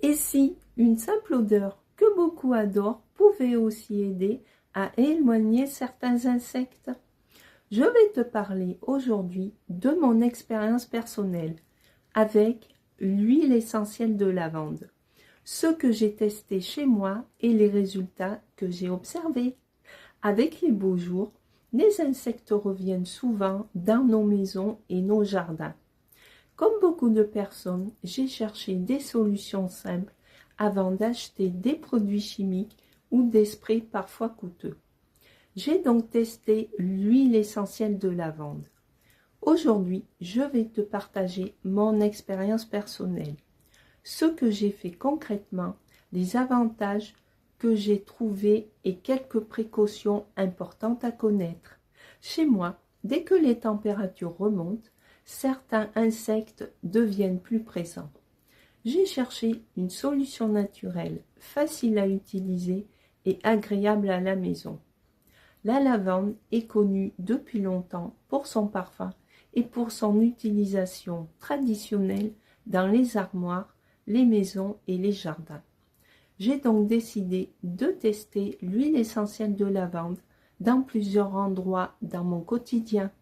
Et si une simple odeur que beaucoup adorent pouvait aussi aider à éloigner certains insectes? Je vais te parler aujourd'hui de mon expérience personnelle avec l'huile essentielle de lavande, ce que j'ai testé chez moi et les résultats que j'ai observés. Avec les beaux jours, les insectes reviennent souvent dans nos maisons et nos jardins. Comme beaucoup de personnes, j'ai cherché des solutions simples avant d'acheter des produits chimiques ou des sprays parfois coûteux. J'ai donc testé l'huile essentielle de lavande. Aujourd'hui, je vais te partager mon expérience personnelle, ce que j'ai fait concrètement, les avantages que j'ai trouvés et quelques précautions importantes à connaître. Chez moi, dès que les températures remontent, certains insectes deviennent plus présents. J'ai cherché une solution naturelle, facile à utiliser et agréable à la maison. La lavande est connue depuis longtemps pour son parfum et pour son utilisation traditionnelle dans les armoires, les maisons et les jardins. J'ai donc décidé de tester l'huile essentielle de lavande dans plusieurs endroits dans mon quotidien.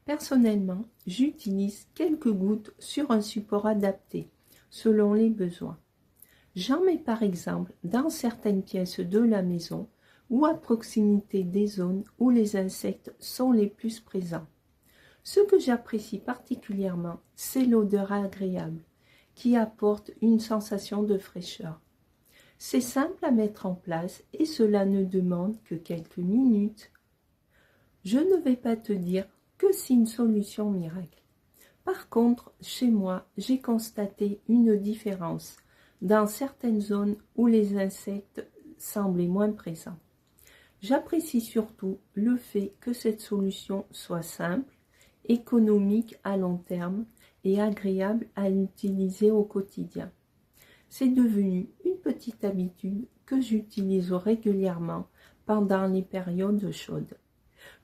Personnellement, j'utilise quelques gouttes sur un support adapté, selon les besoins. J'en mets par exemple dans certaines pièces de la maison ou à proximité des zones où les insectes sont les plus présents. Ce que j'apprécie particulièrement, c'est l'odeur agréable, qui apporte une sensation de fraîcheur. C'est simple à mettre en place et cela ne demande que quelques minutes. Je ne vais pas te dire que c'est une solution miracle. Par contre, chez moi, j'ai constaté une différence dans certaines zones où les insectes semblaient moins présents. J'apprécie surtout le fait que cette solution soit simple, économique à long terme et agréable à utiliser au quotidien. C'est devenu une petite habitude que j'utilise régulièrement pendant les périodes chaudes.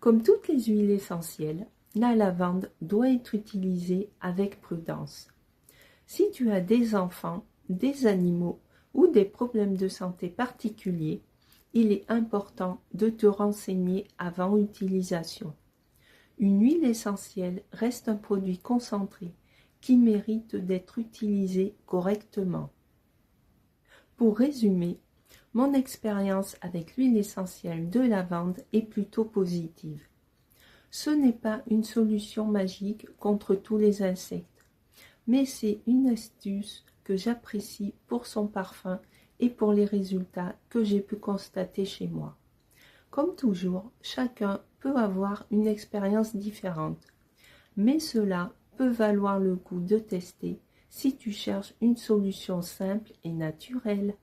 Comme toutes les huiles essentielles, la lavande doit être utilisée avec prudence. Si tu as des enfants, des animaux ou des problèmes de santé particuliers, il est important de te renseigner avant utilisation. Une huile essentielle reste un produit concentré qui mérite d'être utilisé correctement. Pour résumer, mon expérience avec l'huile essentielle de lavande est plutôt positive. Ce n'est pas une solution magique contre tous les insectes, mais c'est une astuce que j'apprécie pour son parfum et pour les résultats que j'ai pu constater chez moi. Comme toujours, chacun peut avoir une expérience différente, mais cela peut valoir le coup de tester si tu cherches une solution simple et naturelle.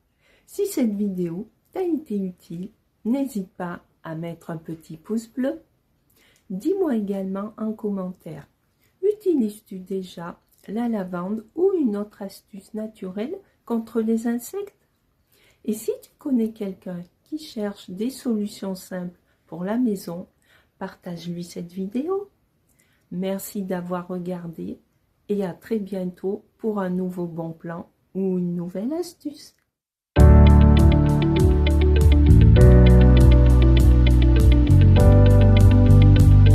Si cette vidéo t'a été utile, n'hésite pas à mettre un petit pouce bleu. Dis-moi également en commentaire, utilises-tu déjà la lavande ou une autre astuce naturelle contre les insectes? Et si tu connais quelqu'un qui cherche des solutions simples pour la maison, partage-lui cette vidéo. Merci d'avoir regardé et à très bientôt pour un nouveau bon plan ou une nouvelle astuce.